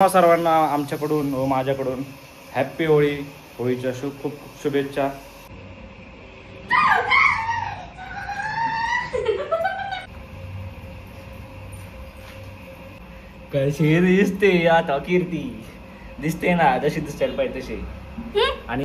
सर्वांना आमच्याकडून व माझ्याकडून हॅप्पी होळी. होळीच्या खूप खूप शुभेच्छा. कशी दिसते आता कीर्ती? दिसते ना जशी दिसायला पाहिजे तशी. आणि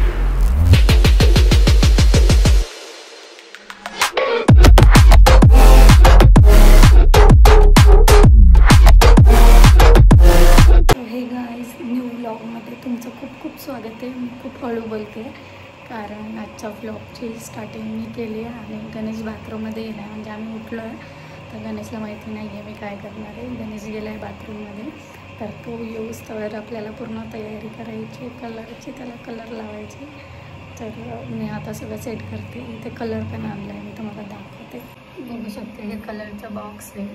तुमचं खूप खूप स्वागत आहे. मी खूप हळू बोलते कारण आजच्या व्लॉगची स्टार्टिंग मी केली आहे आणि गणेश बाथरूममध्ये गेला आहे. म्हणजे आम्ही उठलो आहे तर गणेशला माहिती नाही आहे मी काय करणार आहे. गणेश गेला आहे बाथरूममध्ये तर तो येऊस तर आपल्याला पूर्ण तयारी करायची, कलरची, त्याला कलर लावायचे. तर मी आता सगळं सेट करते. इथे कलर पण आणला आहे, मी तुम्हाला दाखवते. बघू शकते हे कलरचं बॉक्स आहे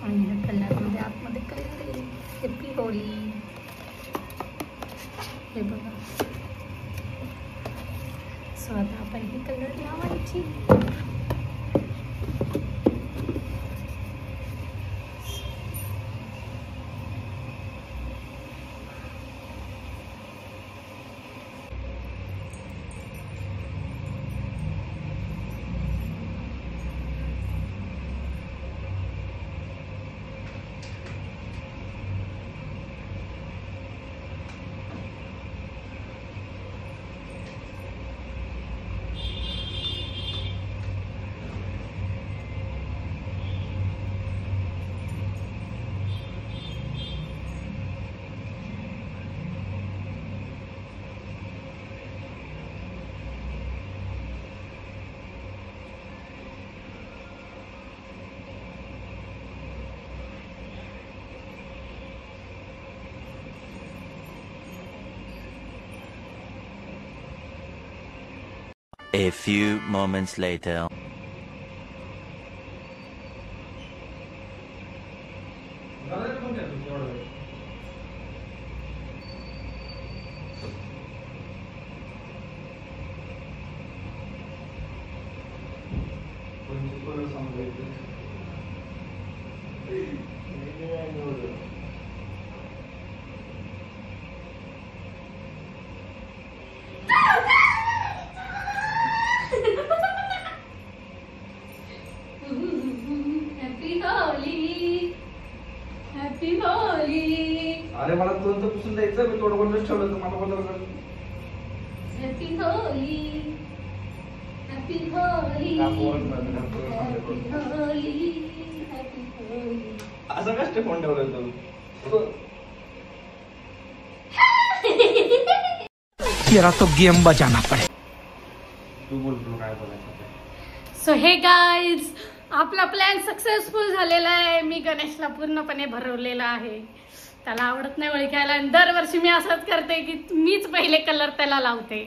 आणि ह्या कलरमध्ये आतमध्ये कलर आहे. हॅप्पी होळी हे बघा. सो आता आपण ही कलर लावायची. A few moments later. अरे मला तुला पुसून द्यायचं, मी थोडं बोलून ठेवलं तर मला बोलवलं. Happy Holi, happy Holi, happy Holi, happy Holi. असं कष्ट फोन ठेवलं तू? तेरा तो गेम बजाना पड़े. तू बोल, तू काय बोलायचं? सो हे गाईज, आपला प्लॅन सक्सेसफुल झालेला आहे. मी गणेशला पूर्णपणे भरवलेला आहे. त्याला आवडत नाही होळी खेळायला आणि दरवर्षी मी असंच करते की मीच पहिले कलर त्याला लावते.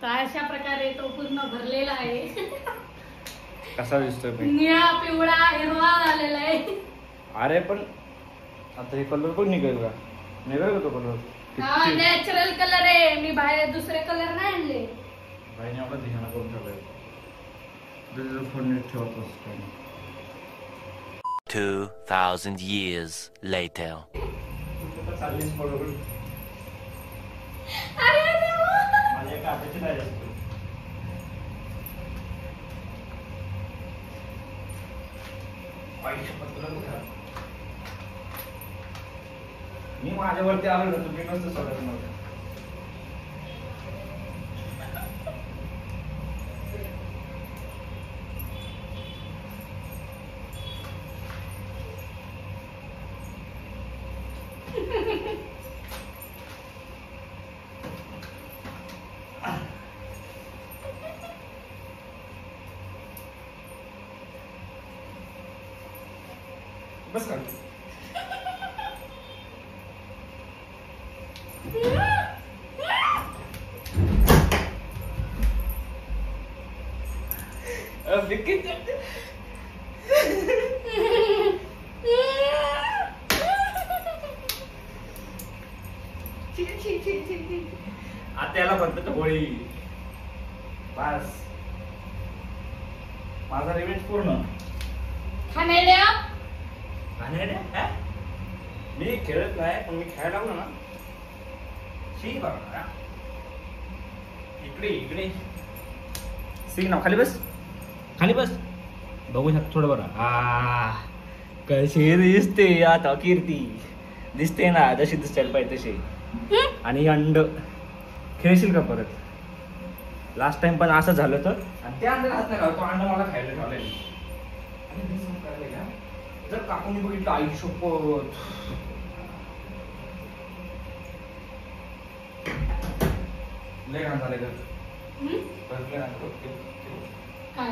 तर अशा प्रकारे तो पूर्ण भरलेला आहे. कसा दिसतोय? निळा, पिवळा, हिरवा झालेला आहे. अरे पण आता हे कलर पण निघेल का? निघेल का तो कलर? हा नॅचरल कलर आहे. मी बाहेर दुसरे कलर नाही आणले. बाईने आपला धिंगाणा करून ठेवलाय. तुझं फोन नीट ठेवत असतो. 2000 years later. चाललीस बरोबर. माझ्या काटाची नाही असते. मी माझ्यावरती आलो ना, तुम्ही नसतं सोडत नव्हतं. बस का आत्याला फक्त होळी बस. माझा रिवेंज पूर्ण. खानेड्या खानेड्या मी खेळत नाही पण मी खेळायला लागलो ना शी बघा इकडे इकडे सी ना खाली बस बघू शकतो थोडं बरं कशी दिसते आता कीर्ती दिसते ना जशी दिसायला पाहिजे तशी आणि अंड खेळशील का परत लास्ट टाइम पण असं झालं तर आणि त्या अंड्याला हात नाही घालतो अंड मला खायला ठेवलेलं जर काकूनी बघितलं आई शपथ लय घाण झालं काय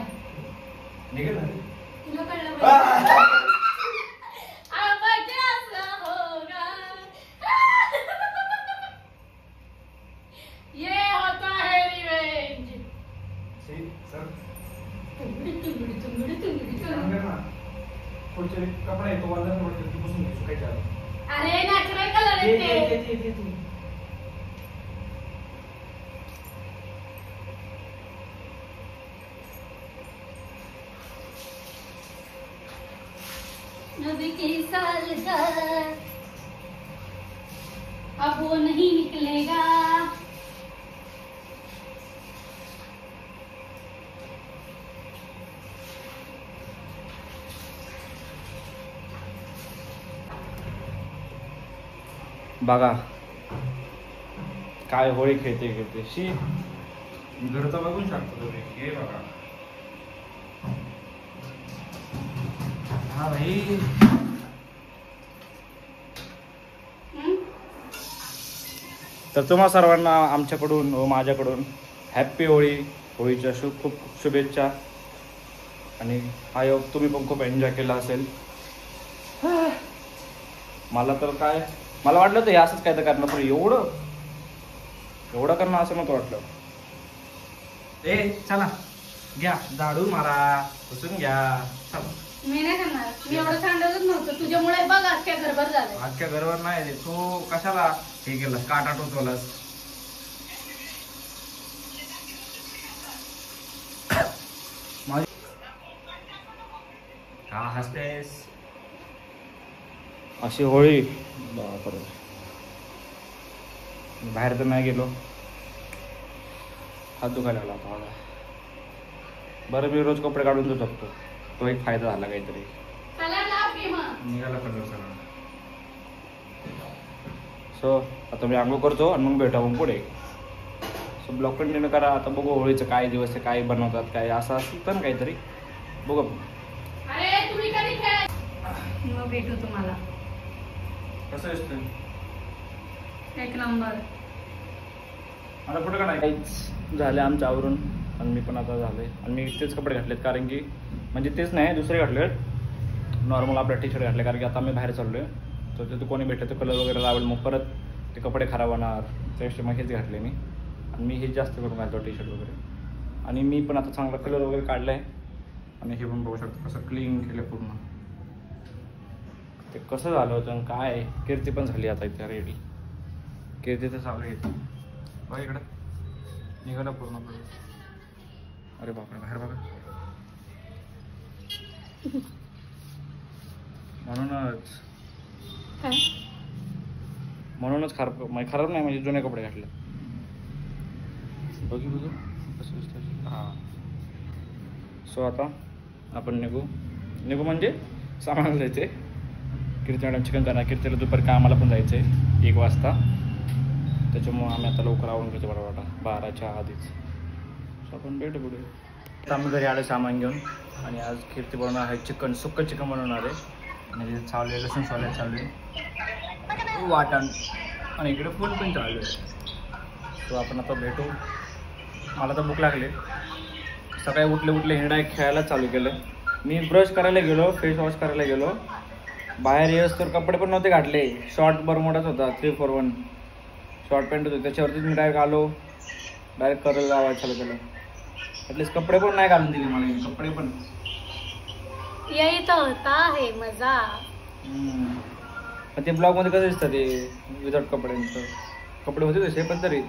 निघेल ना तुला कळलं पाहिजे. आपण असं होगा. ये होता है रिवेंज. कपडे तो वाला तू बसून घे सुकायच्या अरे नॅचरल कलर आहे ते. नबी के सालगार अब वो नहीं निकलेगा. बघा काय होळी खेळते शी घरचं बघून शकतो तुम्ही हे बघा हा भाई तर तुम्हा सर्वांना आमच्याकडून व माझ्याकडून हॅप्पी होळी होळीच्या खूप खूप शुभेच्छा आणि हा योग तुम्ही पण खूप एन्जॉय केला असेल. मला तर काय मला वाटलं तर हे असंच काय तर करणार पण एवढं करणं असं नव्हतं वाटलं. ए चला घ्या झाडू मारा पुसून घ्या चला. मी नाही करणार. मी एवढं सांडवत नव्हतं तुझ्यामुळे. बघ अख्ख्या घरभर झालं. आजच्या घरावर नाही रे तू कशाला हे केलं काटा टोचवलास. का हसतेस अशी होळी बापरे. बाहेर तर नाही गेलो हात दुखायला लागला होता मला. बरं मी रोज कपडे काढून देऊ शकतो तो एक फायदा झाला काहीतरी. कलर लाव की मग. निघाला कलर सगळा. सो आता मी आंघोळ करतो आणि मग भेटा मग पुढे. सो ब्लॉग कंटिन्यू करा. आता बघू होळीचं काय दिवस आहे काय बनवतात काय असं असतं ना काहीतरी बघू. अरे तुम्ही कधी खेळ. मग भेटू तुम्हाला. कसं असतं एक नंबर. आता कुठं का नाही काहीच झालं आमच्या आवरून आणि मी पण आता झाले आणि मी तेच कपडे घातलेत कारण की म्हणजे तेच नाही दुसरे घातले नॉर्मल आपल्या टी शर्ट घातले कारण की आता मी बाहेर चाललो आहे तर तिथे कोणी भेटलं तर कलर वगैरे लावेल मग परत ते कपडे खराब होणार त्यापेक्षा मग हेच घातले मी आणि मी हेच जास्त करून घालतो टी शर्ट वगैरे आणि मी पण आता चांगला कलर वगैरे काढला आहे आणि हे पण बघू शकतो कसं क्लीन केलं पूर्ण. ते कसं झालं होतं आणि काय कीर्ती पण झाली आता इथे रेडी. कीर्ती तर चालू येते बघ इकडं निघाला पूर्ण. अरे बापरे बाहेर बघा. म्हणूनच खराब नाही म्हणजे जुने कपडे घातले. बघू कसं दिसतं. हां सो आता आपण निघू म्हणजे सामान जायचे. कीर्ती मॅडम चिकन करणार. कीर्तीला दुपारी कामाला पण जायचं आहे 1 वाजता त्याच्यामुळं आम्ही आता लवकर आवडून घेतो बरोबर 12च्या आधीच. सो आपण भेटू पुढे. आता आम्ही घरी आलो सामान घेऊन आणि आज कीर्ती बनवणार आहे चिकन सुक्कं चिकन बनवणार आहे म्हणजे चालू आहे लसूण सोल्यात चालू आहे वाटण आणि इकडे फुल पण चालू आहे. सो आपण आता भेटू. मला तर भूक लागली. सकाळी उठले हिंडा खेळायला चालू केलं. मी ब्रश करायला गेलो फेस वॉश करायला गेलो बाहेर येस तर कपडे पण नव्हते घातले. शॉर्ट बरमोडाच होता 341 शॉर्ट पॅन्ट होते त्याच्यावरतीच मी डायरेक्ट आलो डायरेक्ट करायला लावायला चालू केलं. ॲटलीस्ट कपडे पण नाही घालून दिले मला कपडे पण. यही तो होता है मजा. ते ब्लॉगमध्ये कसं दिसतं ते विदाउट कपड्यांचं. कपडे होते तसे पण तरी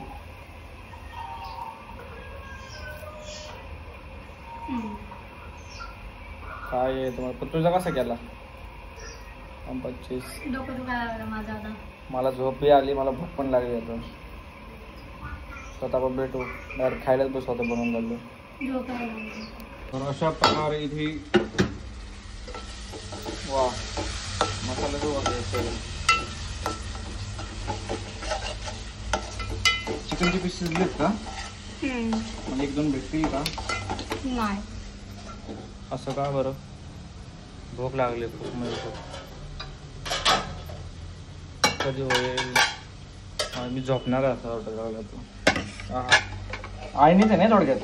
काय आहे तुम्हाला. पण तुझा कसा केला 25. डोकं दुखायला लागलं माझं आता. मला झोपही आली, मला भूक पण लागली आता. स्वतः आपण भेटू डायरेक्ट खायलाच बस स्वतः बनवून घाललो. झोपायला लागलं. तर अशा प्रकारे इथे वा मसाला जो चिकनचे पीसेस शिजलेत का? म्हणजे 1-2 भेटतील का? नाही. असं का बरं? भूक लागली खूप, म्हणजे खूप. कधी होईल? मी झोपणार आहे असं ऑर्डर लागला तो. आईनीच आहे नाही थोडक्यात.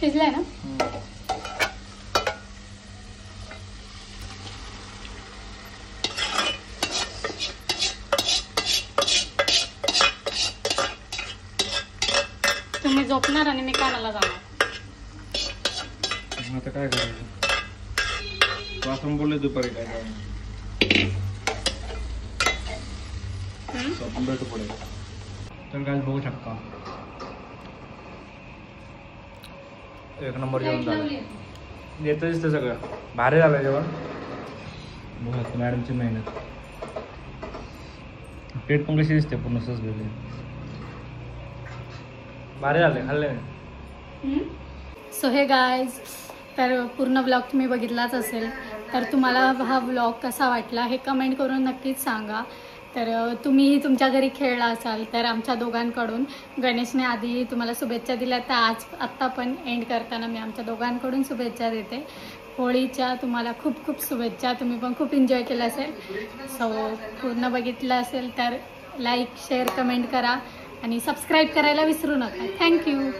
शिजलाय ना? तुम्ही झोपणार आणि मी कामाला जाणार. आता काय करायचं? तू असं बोलले दुपारी काय करायचं? आपण भेटू पुढे. तर काय बघू शकता, 1 नंबर जेवण झालं. येतं दिसतं सगळं भारी झालं जेवण. बहुत मॅडमची मेहनत. पेट पण कशी दिसते पूर्ण सजलेली. भारी झाले, खाल्ले. सो हे गाईज, तर पूर्ण ब्लॉग तुम्ही बघितलाच असेल. तर तुम्हाला हा ब्लॉग कसा वाटला हे कमेंट करून नक्कीच सांगा. तर तुम्हीही तुमच्या घरी खेळला असाल तर आमच्या दोघांकडून गणेशने आधी तुम्हाला शुभेच्छा दिल्या, तर आत्ता पण एंड करताना मी आमच्या दोघांकडून शुभेच्छा देते. होळीच्या तुम्हाला खूप खूप शुभेच्छा. तुम्ही पण खूप एन्जॉय केलं असेल. सो पूर्ण बघितलं असेल तर लाईक, शेअर, कमेंट करा आणि सबस्क्राईब करायला विसरू नका. थँक्यू.